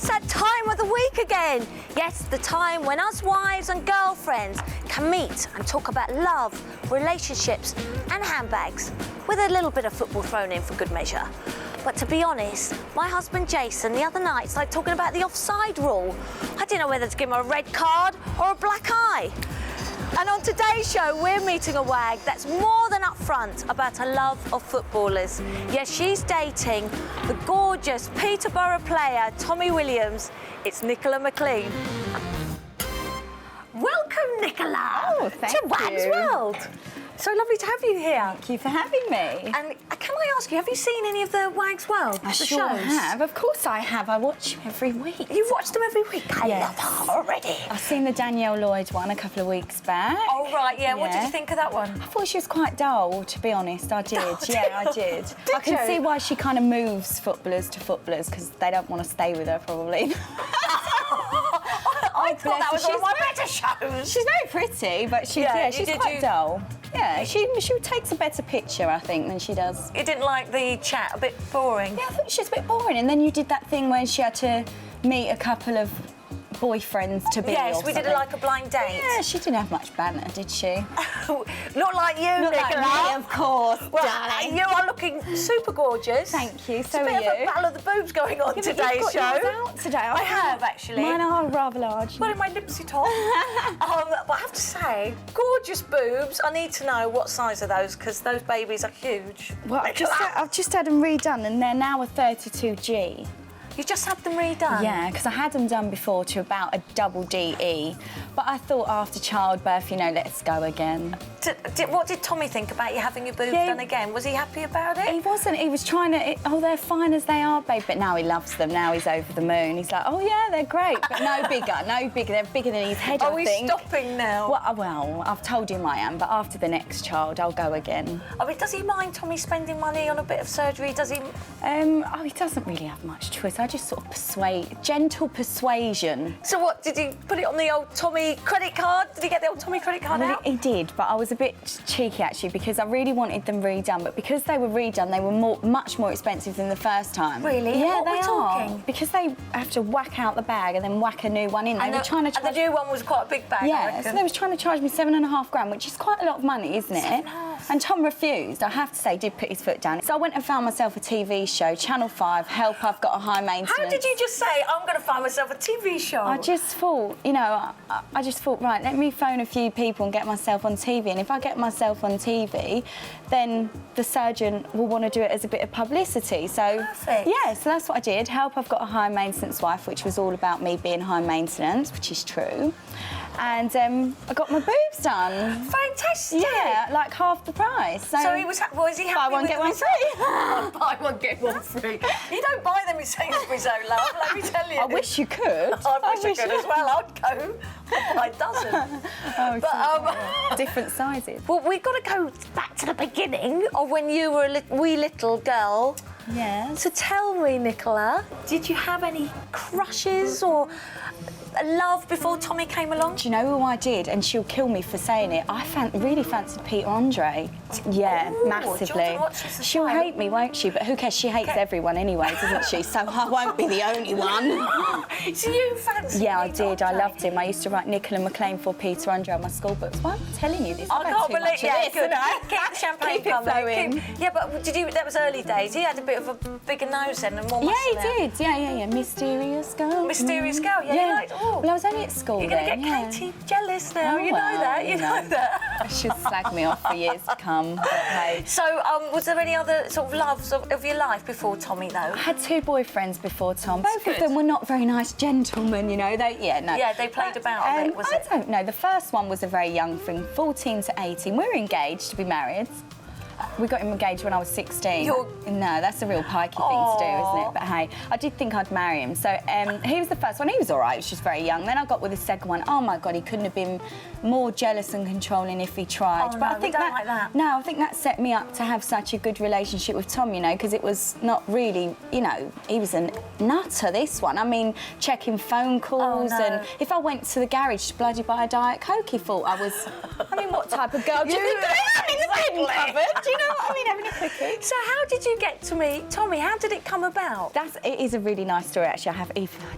It's that time of the week again. Yes, the time when us wives and girlfriends can meet and talk about love, relationships and handbags, with a little bit of football thrown in for good measure. But to be honest, my husband Jason the other night started talking about the offside rule. I didn't know whether to give him a red card or a black eye. And on today's show, we're meeting a wag that's more than upfront about her love of footballers. Yes, she's dating the gorgeous Peterborough player, Tommy Williams. It's Nicola McLean. Welcome, Nicola, to Wag's World. So lovely to have you here. Thank you for having me. And can I ask you, have you seen any of the Wag's World? I sure have. Of course I have. I watch them every week. You watch them every week? I Yes. love that already. I've seen the Danielle Lloyd one a couple of weeks back. Oh, right, yeah. What did you think of that one? I thought she was quite dull, to be honest. I did. Oh, Yeah, I did. I can you? see why she kind of moves footballers to footballers, because they don't want to stay with her, probably. I thought that was She's one of my very- better shows. She's very pretty, but she's, Yeah, she's did quite you- dull. Yeah, she takes a better picture, I think, than she does. You didn't like the chat, a bit boring? Yeah, I thought she was a bit boring. And then you did that thing where she had to meet a couple of boyfriends to be. Yes, or we did something. like a blind date. Yeah, she didn't have much banter, did she? Not like you, Not Nicola. like me, of course, Well, darling. you are looking super gorgeous. Thank you, so It's a are bit of you. a battle of the boobs going on Yeah, but today's you've got show. yours out today. I have, actually. Mine are rather large. Well, in my lipsy top. But I have to say, gorgeous boobs. I need to know what size are those, because those babies are huge. Well, I've just had them redone, and they're now a 32G. You just had them redone? Yeah, because I had them done before to about a double DE, but I thought after childbirth, you know, let's go again. What did Tommy think about you having your boobs done again? Was he happy about it? He wasn't. He was trying to. Oh, they're fine as they are, babe. But now he loves them. Now he's over the moon. He's like, oh yeah, they're great, but no bigger, no bigger. They're bigger than his head. Are I think. we stopping now? Well, I've told him I am, but after the next child, I'll go again. I mean, does he mind Tommy spending money on a bit of surgery? Does he? Oh, he doesn't really have much choice. I just sort of gentle persuasion. So what, did he put it on the old Tommy credit card? Did he get the old Tommy credit card out? He did, but I was a bit cheeky actually, because I really wanted them redone, but because they were redone, they were much more expensive than the first time. Really? Yeah, What they we're talking? are. Because they have to whack out the bag and then whack a new one in. They were trying to charge. And the new one was quite a big bag, I Yeah, reckon. so they was trying to charge me £7.5 grand, which is quite a lot of money, isn't it? 7.5. And Tom refused. I have to say, did put his foot down. So I went and found myself a TV show, Channel 5. Help! I've got a high maintenance. How did you just say, I'm going to find myself a TV show? I just thought, you know, I just thought, right, let me phone a few people and get myself on TV. And if I get myself on TV, then the surgeon will want to do it as a bit of publicity. So, Perfect. yeah, so that's what I did. Help! I've got a high maintenance wife, which was all about me being high maintenance, which is true. And I got my boobs done. Fantastic. Yeah, like half the price. So he was he happy buy one, with get one his- free. Buy one, get one free. You don't buy them in Sainsbury's, oh love, let me tell you. I wish you could. I wish I could as well. I'd go. I'd buy a dozen. Oh, But, different sizes. well, we've got to go back to the beginning of when you were a wee little girl. Yes. So tell me, Nicola, did you have any crushes or a love before Tommy came along? Do you know who I did? And she'll kill me for saying it. I really fancied Peter Andre. Yeah, Ooh, massively. do you want to watch this as She'll well? hate me, won't she? But who cares? She hates everyone anyway, doesn't she? So I won't be the only one. So you fancied Yeah, I Peter did. I Andre? loved him. I used to write Nicola McLean for Peter Andre on my school books. Why am I telling you this? I I've had can't too believe much of this, good. haven't I? Keep the champagne Keep it coming. flowing. Yeah, but that was early days. He had a bit of a bigger nose then and more Yeah, muscle he there. did. Yeah. Mysterious girl. Mysterious girl, yeah, you liked- oh. Well, I was only at school You're going to then, get yeah. Katie jealous now, Oh, you know well, that, you know that. She'll slag me off for years to come. But hey. So, was there any other sort of loves of your life before Tommy, though? I had 2 boyfriends before Tom. Both good. of them were not very nice gentlemen, you know. Yeah, they played about a bit, was it? I don't know. The first one was a very young thing, 14 to 18. We were engaged to be married. We got him engaged when I was 16. You're- No, that's a real pikey thing to do, isn't it? But hey, I did think I'd marry him. So he was the first one. He was all right. He was just very young. Then I got with the second one. Oh my God, he couldn't have been more jealous and controlling if he tried. Oh, but no, I think we don't like that. No, I think that set me up to have such a good relationship with Tom, you know, because it was not really, you know, he was a nutter, this one. I mean, checking phone calls Oh, no. and if I went to the garage to bloody buy a Diet Coke, he thought I was... I mean, what type of girl do you think I am in the hidden cupboard? Do you know what I mean, having a cookie? So how did you get to meet Tommy? How did it come about? It is a really nice story, actually. I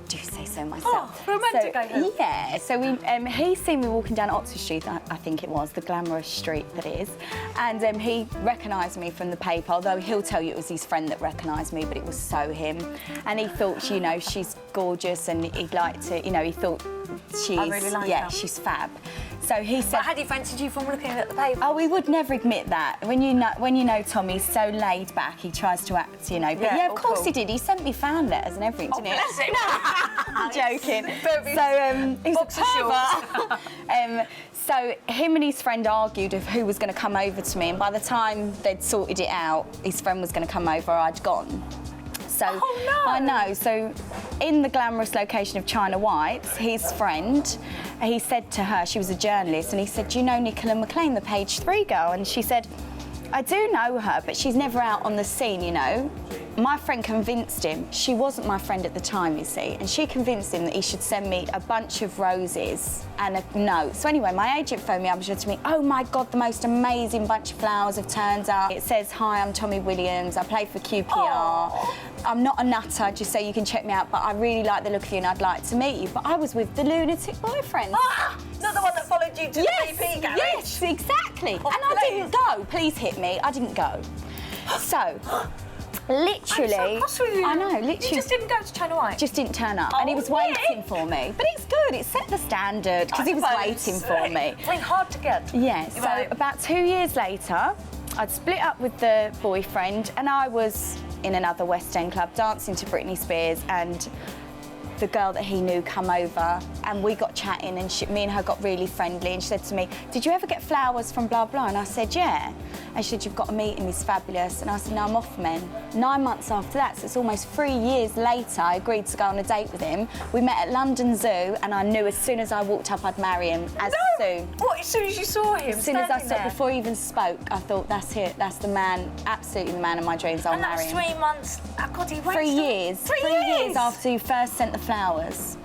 do say so myself. Oh, romantic, I hope. Yeah, so he's seen me walking down Oxford Street, I think it was, the glamorous street that is, and he recognised me from the paper, although he'll tell you it was his friend that recognised me, but it was so him. And he thought, you know, she's gorgeous, and he'd like to, you know, he thought she's, I really like her. she's fab. So he said... But had he fancied you from looking at the paper? Oh, he would never admit that. When you know Tommy's so laid back, he tries to act, you know. But yeah, of course he did. He sent me fan letters and everything, didn't he? Bless him. I'm joking. Very He's boxer a pervert. So him and his friend argued of who was going to come over to me, and by the time they'd sorted it out, his friend was going to come over, I'd gone. So, oh, no. I know. So in the glamorous location of China White's, his friend, he said to her, she was a journalist, and he said, do you know Nicola McLean, the Page 3 girl? And she said, I do know her, but she's never out on the scene, you know. My friend convinced him, she wasn't my friend at the time, you see, and she convinced him that he should send me a bunch of roses and a note. So anyway, my agent phoned me up and said to me, oh my God, the most amazing bunch of flowers have turned up. It says, hi, I'm Tommy Williams, I play for QPR. Aww. I'm not a nutter, just so you can check me out, but I really like the look of you and I'd like to meet you. But I was with the lunatic boyfriend. Not the one that followed you to the BP garage? Yes, exactly. Oh, and I didn't go. Please hit me. I didn't go. So... Literally, I'm so cross with you. I know, literally. You just didn't go to China White? Just didn't turn up, and he was really? waiting for me. But it's good, it set the standard, because he was waiting for me. I mean, hard to get. Yeah, so about 2 years later, I'd split up with the boyfriend, and I was in another West End club dancing to Britney Spears, and the girl that he knew come over, and we got chatting, and me and her got really friendly, and she said to me, did you ever get flowers from blah blah? And I said, yeah. And she said, you've got to meet him, he's fabulous. And I said, no, I'm off, men. 9 months after that, so it's almost 3 years later, I agreed to go on a date with him. We met at London Zoo, and I knew as soon as I walked up I'd marry him, soon. What, as soon as you saw him? As soon as I saw, before he even spoke, I thought, that's it, that's the man, absolutely the man of my dreams, I'll marry him. And that was 3 months, oh God, he waited 3 years. 3 years after you first sent the flowers.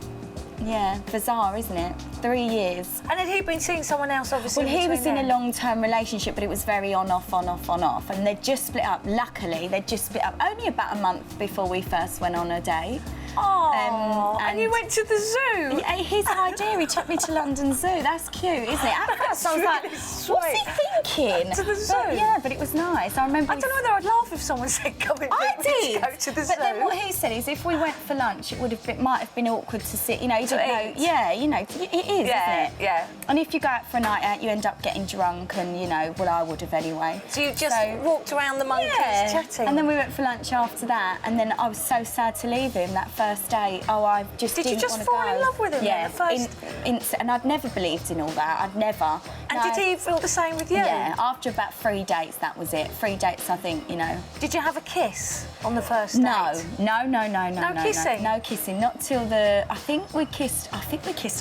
Yeah, bizarre, isn't it? 3 years. And had he been seeing someone else, obviously? Well, he was in a long-term relationship, but it was very on-off, on-off, on-off. And they'd just split up. Luckily, they'd just split up only about a month before we first went on a date. Oh, and you went to the zoo? Yeah, his idea, he took me to London Zoo. That's cute, isn't it? At first I was really like, sweet. what's he thinking? To the zoo? But it was nice. I remember... I don't know whether I'd laugh if someone said, come and go to the zoo. But then what he said is if we went for lunch, it might have been awkward to sit, you know, you didn't know. Yeah, you know, it is, isn't it? Yeah. And if you go out for a night out, you end up getting drunk and, you know, well, I would have anyway. So you just walked around the monkeys chatting? And then we went for lunch after that, and then I was so sad to leave him that first day. Oh, I just didn't want to go. Did you just fall in love with him in the first... And I'd never believed in all that. I'd never. And did he feel the same with you? Yeah, after about 3 dates, that was it. 3 dates, I think, you know. Did you have a kiss on the first date? No kissing? No kissing, not till the... I think we kissed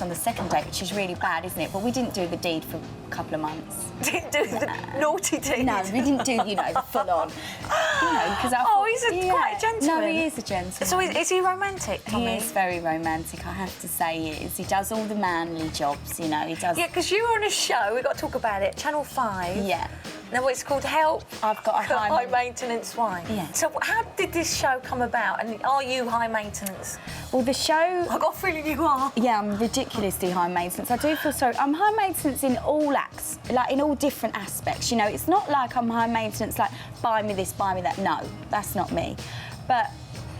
on the second date, which is really bad, isn't it? But we didn't do the deed for a couple of months. Didn't do the naughty deed? No, we didn't do, you know, the full-on. You know, because I thought, he's quite a gentleman. No, he is a gentleman. So is he romantic, Tommy? He is very romantic, I have to say he is. He does all the manly jobs, you know, he does... Yeah, because you were on a show, we've got to talk about it, Channel 5. Yeah. Now, it's called Help. I've got a high maintenance wife. Yeah. So how did this show come about, and are you high maintenance? Well, the show... I've got a feeling you are. Yeah, I'm ridiculously high maintenance. I do feel sorry. I'm high maintenance in all acts, like in all different aspects, you know. It's not like I'm high maintenance, like, buy me this, buy me that. No, that's not me. But...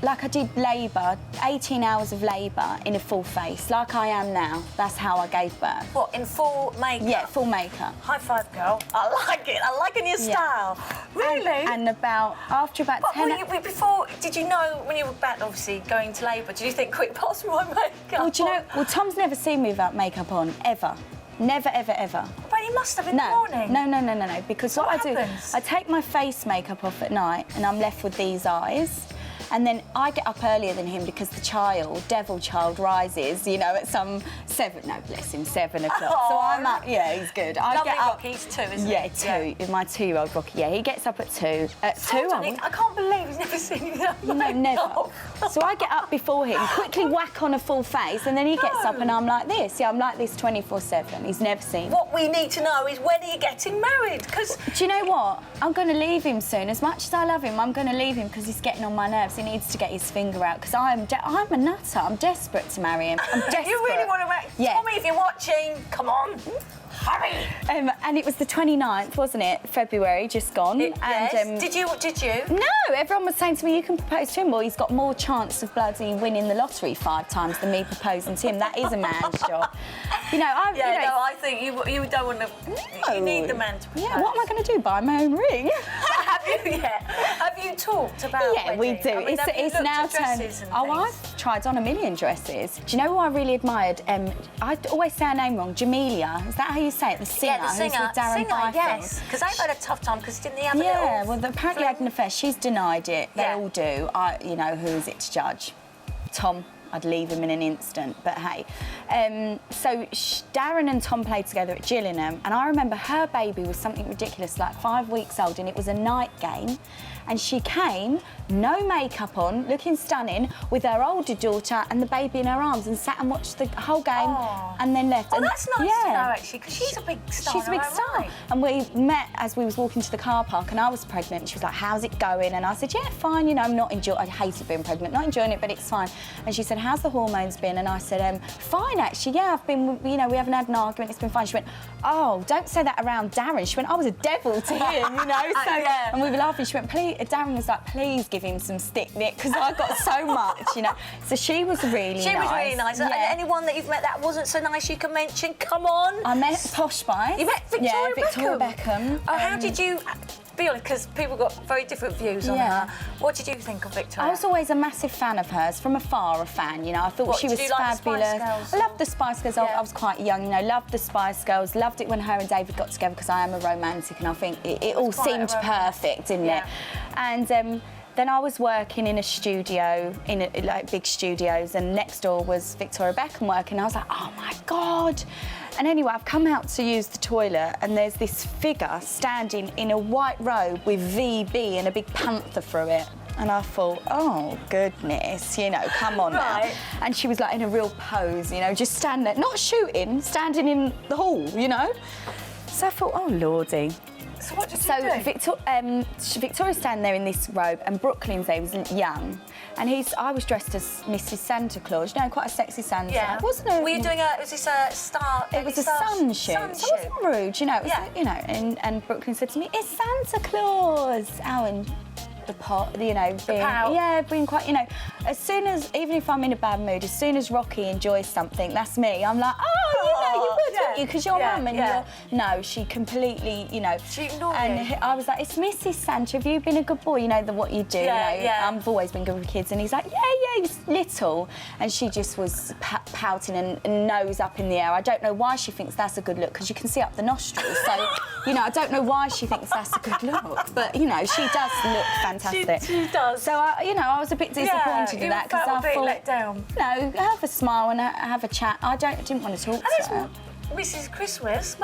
like I did labour, 18 hours of labour in a full face, like I am now. That's how I gave birth. What, in full makeup? Yeah, full makeup. High five, girl. I like it. I like your style. Really? And after about 10... before, did you know when you were back, obviously, going to labour, did you think, quick, pass me my makeup? Well, do you know, Tom's never seen me without makeup on, ever. Never, ever, ever. But he must have in the morning. No. Because what I happens? do, I take my face makeup off at night and I'm left with these eyes. And then I get up earlier than him because the devil child, rises, you know, at some 7 o'clock. Oh, so I'm up, yeah, he's good. I get up. Rocky, he's 2, isn't he? Yeah, 2. Yeah. My 2-year-old Rocky, yeah, he gets up at 2. At 2, I can't believe he's never seen you that never. So I get up before him, quickly whack on a full face, and then he gets up and I'm like this. Yeah, I'm like this 24/7. He's never seen. What we need to know is when are you getting married? Because do you know what? I'm going to leave him soon. As much as I love him, I'm going to leave him because he's getting on my nerves. He needs to get his finger out because I'm a nutter. I'm desperate to marry him. I'm desperate. You really want to marry? Yeah. Tommy, if you're watching, come on. Hurry! And it was the 29th, wasn't it? February, just gone. Yes. And, Did you? No, everyone was saying to me, you can propose to him, well, he's got more chance of bloody winning the lottery 5 times than me proposing to him. That is a man's job. You know, I think you don't want to. No. You need the man to propose. Yeah, what am I going to do? Buy my own ring? Have you yet? Have you talked about? Yeah, we do. I mean, it's now turned. I've tried on a million dresses. Do you know who I really admired? I always say her name wrong. Jamelia. Is that how you say it? The singer. Yeah, the singer. Who's with Darren Byfield. Yes. Because they've had a tough time because didn't they have a little? Yeah. Well, apparently had an affair. She's denied it. They all do. Who is it to judge? Tom. I'd leave him in an instant, but hey. So Darren and Tom played together at Gillingham, and I remember her baby was something ridiculous, like 5 weeks old, and it was a night game. And she came, no makeup on, looking stunning, with her older daughter and the baby in her arms, and sat and watched the whole game, and then left. Oh, and, that's nice to know, actually, because she's a big star. She's a big star. Right. And we met as we was walking to the car park, and I was pregnant. She was like, "How's it going?" And I said, "Yeah, fine. You know, I'm not enjoying. I hated being pregnant, not enjoying it, but it's fine." And she said, "How's the hormones been?" And I said, "Fine, actually. Yeah, I've been. You know, we haven't had an argument. It's been fine." She went, "Oh, don't say that around Darren." She went, "I was a devil to him, you know." So, and we were laughing. She went, "Please." Darren was like, "Please give him some stick, Nick, because I got so much, you know." So she was really nice. She was really nice. Yeah. And anyone that you've met that wasn't so nice, you can mention. Come on. I met Posh Spice. You met Victoria Beckham. Oh, how did you? Be honest, because people got very different views on her. What did you think of Victoria? I was always a massive fan of hers, from afar a fan, you know. I thought she was fabulous. Like the Spice Girls? I loved the Spice Girls. I was quite young, you know, loved the Spice Girls, loved it when her and David got together because I am a romantic and I think it all seemed perfect, didn't it? And then I was working in a studio, like big studios, and next door was Victoria Beckham working. I was like, oh my God. And anyway, I've come out to use the toilet and there's this figure standing in a white robe with VB and a big panther through it. And I thought, oh, goodness, you know, come on now. And she was like in a real pose, you know, just standing there, not shooting, standing in the hall, you know. So I thought, oh, Lordy. So what did you do? Victoria's standing there in this robe, and Brooklyn's there, he was young, and I was dressed as Mrs. Santa Claus, you know, quite a sexy Santa. Yeah. Wasn't it? Were you doing was this a star? It was a sun shoot. Sun So it wasn't rude, you know. It was, you know, and Brooklyn said to me, "It's Santa Claus." Owen. The pot, you know, being quite, you know, as soon as, even if I'm in a bad mood, as soon as Rocky enjoys something, that's me. I'm like, oh, you know, you would, wouldn't you? Because you're mum and you're... No, she completely, you know... She ignored you. I was like, it's Mrs. Santa, have you been a good boy? You know, what you do, you know. I've always been good with kids. And he's like, yeah, he's little. And she just was pouting and nose up in the air. I don't know why she thinks that's a good look, because you can see up the nostrils. So, you know, I don't know why she thinks that's a good look. But, you know, she does look fantastic. She does. So, I was a bit disappointed with that because I thought, let down. No, have a smile and have a chat. didn't want to talk to her. Mrs. Christmas.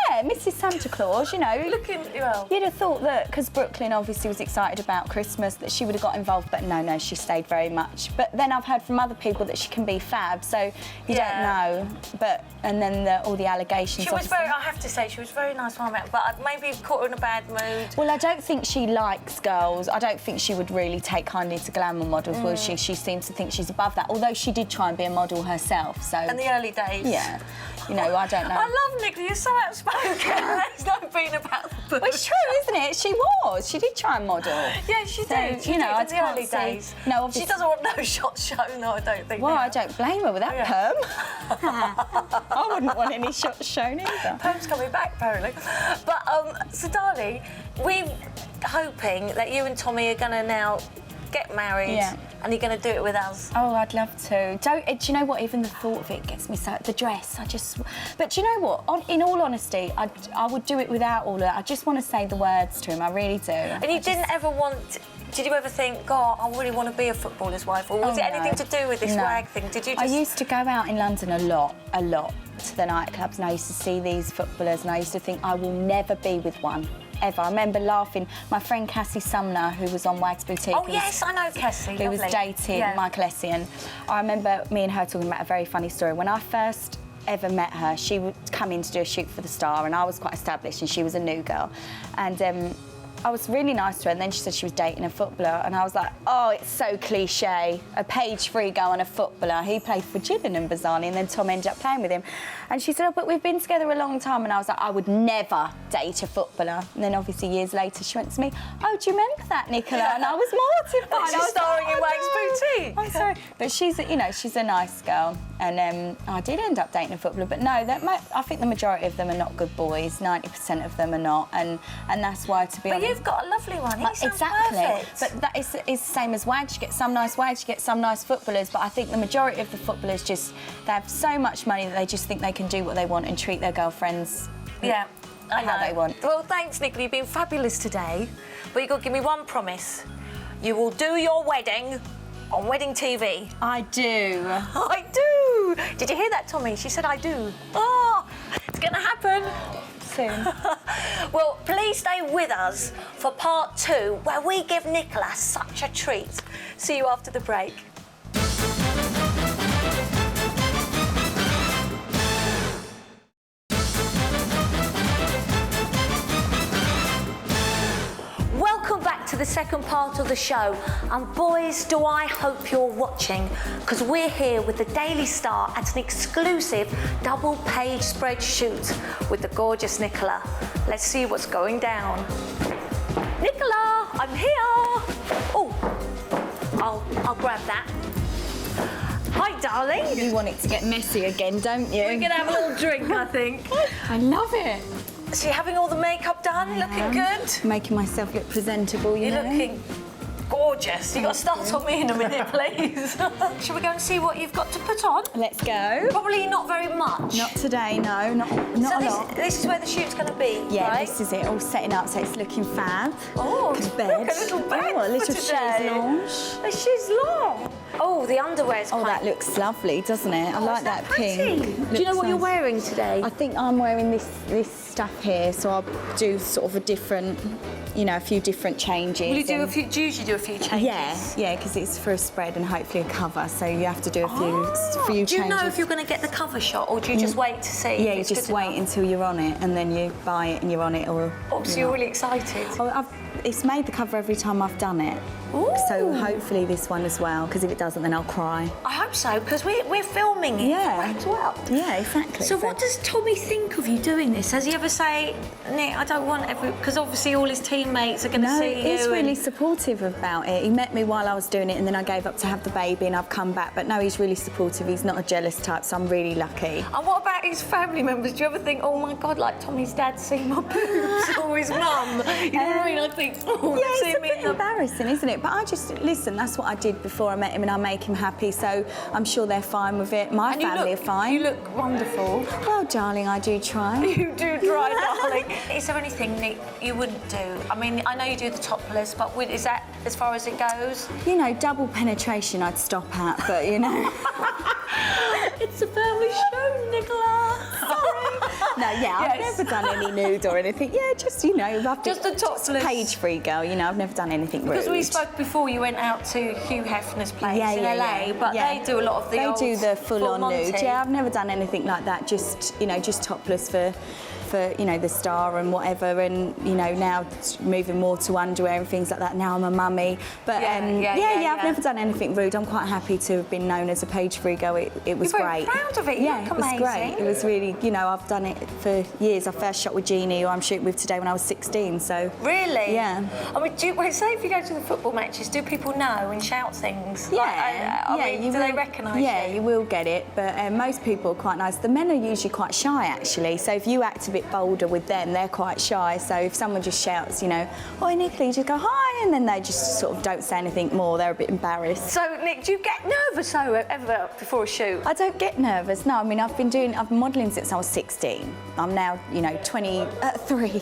Yeah, Mrs. Santa Claus, you know. Looking, well. You'd have thought that, because Brooklyn obviously was excited about Christmas, that she would have got involved, but no, she stayed very much. But then I've heard from other people that she can be fab, so you don't know. But, and then all the allegations. She was very, I have to say, she was very nice when I met her, but maybe caught her in a bad mood. Well, I don't think she likes girls. I don't think she would really take kindly to glamour models, will she? She seems to think she's above that, although she did try and be a model herself, so... In the early days. Yeah. You know, I don't know. I love Nicola, you're so outspoken. There's no being about the bush. Well, it's true, isn't it? She was. She did try and model. Yeah, she did. You know, in the early days. No, obviously. She doesn't want no shots shown, no, I don't think. Well, I don't blame her with that perm. I wouldn't want any shots shown either. Perm's coming back, apparently. But, so, darling, we're hoping that you and Tommy are going to now get married. Yeah. And you're going to do it with us. Oh, I'd love to. Do you know what? Even the thought of it gets me so... The dress, But do you know what? In all honesty, I would do it without all of that. I just want to say the words to him. I really do. And you didn't ever want... Did you ever think, God, I really want to be a footballer's wife? Or was it anything to do with this wag thing? Did you just... I used to go out in London a lot, to the nightclubs, and I used to see these footballers, and I used to think, I will never be with one. ever. I remember laughing. My friend Cassie Sumner, who was on Wags Boutique. Oh, yes, I know Cassie. Who was dating Michael Essien. I remember me and her talking about a very funny story. When I first ever met her, she would come in to do a shoot for the Star, and I was quite established and she was a new girl. And I was really nice to her, and then she said she was dating a footballer, and I was like, oh, it's so cliche. A page 3 girl and a footballer. He played for Gillingham, bizarrely, and then Tom ended up playing with him. And she said, oh, but we've been together a long time. And I was like, I would never date a footballer. And then obviously years later, she went to me, oh, do you remember that, Nicola? And I was mortified. She's starring in Wags Boutique. I'm sorry. But she's a nice girl. And I did end up dating a footballer, but no, I think the majority of them are not good boys. 90% of them are not, and that's why, to be honest. But you've got a lovely one. He sounds exactly. perfect. But that is the same as Wags. You get some nice Wags, you get some nice footballers. But I think the majority of the footballers they have so much money that they just think they can do what they want and treat their girlfriends. Yeah. How they want. Well, thanks, Nicola. You've been fabulous today. But you've got to give me one promise. You will do your wedding on Wedding TV. I do. I do. Did you hear that, Tommy? She said I do. Oh, it's going to happen. Soon. Well, please stay with us for part 2, where we give Nicola such a treat. See you after the break. Welcome back to the second part of the show, and boys, do I hope you're watching, because we're here with the Daily Star at an exclusive double-page spread shoot with the gorgeous Nicola. Let's see what's going down. Nicola, I'm here. Oh, I'll grab that. Hi, darling. You want it to get messy again, don't you? We're gonna have a little drink, I think. I love it. So you're having all the makeup done, looking good? Making myself look presentable, you know. You're looking gorgeous. You've got to start on me in a minute, please. Shall we go and see what you've got to put on? Let's go. Probably not very much. Not today, no, not a lot. This is where the shoot's going to be, Yeah, right? this is it, all setting up, so it's looking fab. Oh, Good look, bed. a little bed Oh, a little for chaise today. lounge. A chaise lounge. Oh, the underwear's Oh, that looks lovely, doesn't it? I like that pink. Do you know Looks what you're nice. wearing today? I think I'm wearing this stuff here, so I'll do sort of a different, a few different changes. Will you do do you usually do a few changes? Yeah, because it's for a spread and hopefully a cover, so you have to do a few changes. Do you know if you're going to get the cover shot, or do you just wait to see? Yeah, if you it's just good wait enough? until you're on it, and then you buy it and you're on it, or. Oh, so you're really excited. Oh, it's made the cover every time I've done it. Ooh. So hopefully this one as well, because if it doesn't, then I'll cry. I hope so, because we're filming it as well. Yeah, exactly. So what does Tommy think of you doing this? Has he ever say, Nick, I don't want because obviously all his teammates are going to see you. He's really supportive about it. He met me while I was doing it, and then I gave up to have the baby, and I've come back. But no, he's really supportive. He's not a jealous type, so I'm really lucky. And what about his family members? Do you ever think, oh my God, like Tommy's dad seen my boobs, or his mum? You know what I mean? I think, oh, Yeah, see it's a me. bit embarrassing, isn't it? But I just, listen, that's what I did before I met him, and I make him happy, so I'm sure they're fine with it. My family are fine. You look wonderful. Well, darling, I do try. You do try, darling. Is there anything, Nick, you wouldn't do? I mean, I know you do the topless, but is that as far as it goes? Double penetration I'd stop at, but It's a family show, Nicola. Sorry. No, I've never done any nude or anything. Yeah, just, Just a topless. Page-free girl, I've never done anything rude. Because we spoke before, you went out to Hugh Hefner's place in LA, but they do a lot of the They do the full-on nude. Monty. Yeah, I've never done anything like that. Just topless for the Star and whatever, and now it's moving more to underwear and things like that. Now I'm a mummy, but I've never done anything rude. I'm quite happy to have been known as a page-free girl. It was You're great. very proud of it. Yeah, You look it was amazing. great. It was really, I've done it for years. I first shot with Jeannie, who I'm shooting with today, when I was 16. So really, yeah. I mean, say if you go to the football matches, do people know and shout things? Yeah, I mean, do they recognise you? Yeah, you will get it, but most people are quite nice. The men are usually quite shy, actually, so if you act a bit bolder with them, they're quite shy, so if someone just shouts, "Oi, Nicola," you just go, "Hi," and then they just sort of don't say anything more. They're a bit embarrassed. So, Nick, do you get nervous ever before a shoot? I don't get nervous, no. I mean, I've been modelling since I was 16. I'm now, 23,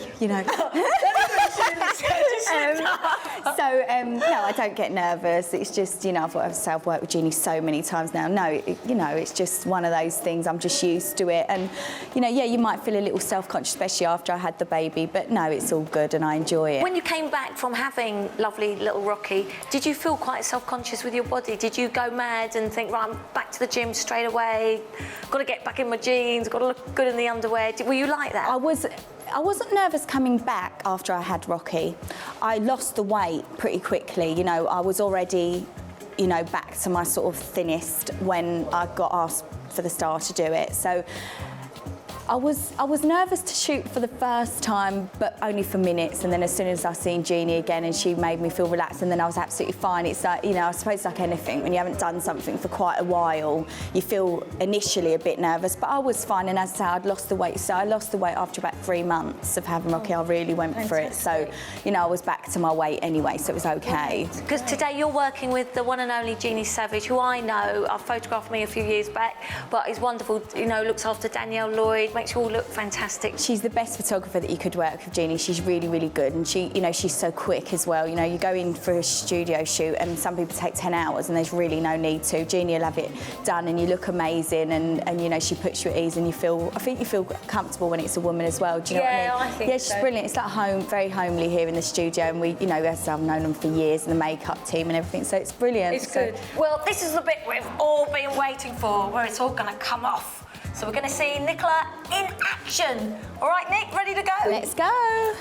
So, no, I don't get nervous. It's just, you know, I've worked with Jeannie so many times now. No, you know, it's just one of those things. I'm just used to it. And, you know, yeah, you might feel a little self-conscious, especially after I had the baby. But no, it's all good and I enjoy it. When you came back from having lovely little Rocky, did you feel quite self-conscious with your body? Did you go mad and think, right, I'm back to the gym straight away, got to get back in my jeans, got to look good in the underwear? Were you like that? I wasn't nervous coming back after I had Rocky. I lost the weight pretty quickly. You know, I was already, you know, back to my sort of thinnest when I got asked for the Star to do it. So I was nervous to shoot for the first time, but only for minutes. And then as soon as I seen Jeannie again and she made me feel relaxed, and then I was absolutely fine. It's like, you know, I suppose like anything, when you haven't done something for quite a while, you feel initially a bit nervous, but I was fine. And as I say, I'd lost the weight. So I lost the weight after about 3 months of having Rocky. I really went for it. So, you know, I was back to my weight anyway, so it was okay. Because today you're working with the one and only Jeannie Savage, who I know, photographed me a few years back, but is wonderful, you know, looks after Danielle Lloyd, makes you all look fantastic. She's the best photographer that you could work with, Jeannie. She's really, really good, and she, you know, she's so quick as well. You know, you go in for a studio shoot, and some people take 10 hours, and there's really no need to. Jeannie will have it done, and you look amazing, and you know, she puts you at ease, and you feel, I think you feel comfortable when it's a woman as well. Do you know what I mean? I think yeah, she's so. brilliant. It's like home, very homely here in the studio, and we, you know, as I've known them for years, and the makeup team and everything, so it's brilliant. It's good. Well, this is the bit we've all been waiting for, where it's all going to come off. So we're going to see Nicola in action. All right, Nick, ready to go? Let's go.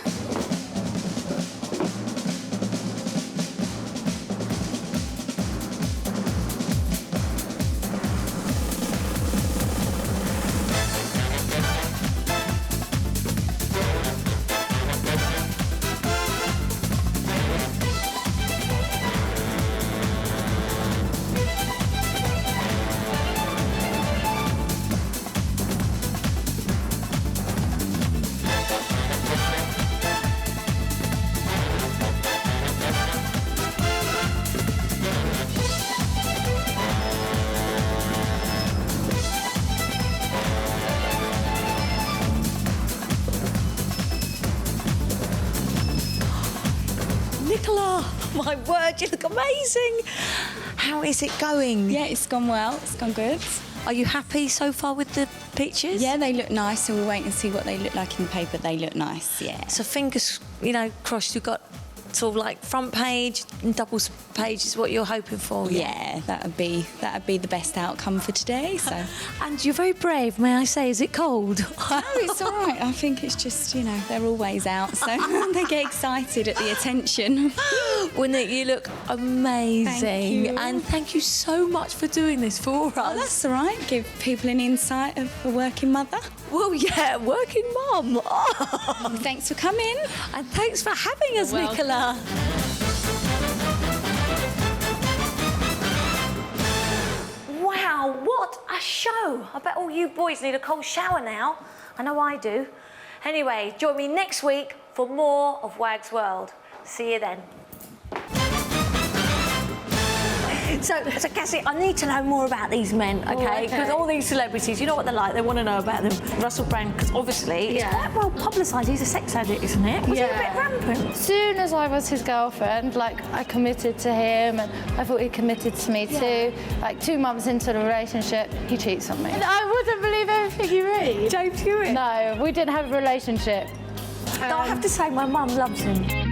Nicola, my word, you look amazing. How is it going? Yeah, it's gone well. It's gone good. Are you happy so far with the pictures? Yeah, they look nice, so we'll wait and see what they look like in the paper. They look nice, yeah. So fingers, you know, crossed, you've got sort of like front page and double page is what you're hoping for. Yeah, that'd be the best outcome for today. So. And you're very brave, may I say. Is it cold? No, it's all right. I think it's just, you know, they're always out, so they get excited at the attention. Well, Nick, you look amazing. Thank you. And thank you so much for doing this for us. Oh, that's all right. Give people an insight of a working mother. Well, yeah, working mum. Oh. Thanks for coming. And thanks for having us, You're welcome. Nicola. Wow, what a show. I bet all you boys need a cold shower now. I know I do. Anyway, join me next week for more of Wag's World. See you then. So Cassie, I need to know more about these men, okay? Because all these celebrities, you know what they're like, they want to know about them. Russell Brand, because obviously it's quite well publicised, he's a sex addict, isn't it? Was he a bit rampant? As soon as I was his girlfriend, like, I committed to him, and I thought he committed to me too. Like, 2 months into the relationship, he cheats on me. And I wouldn't believe everything you read. Don't do it. No, we didn't have a relationship. I have to say, my mum loves him.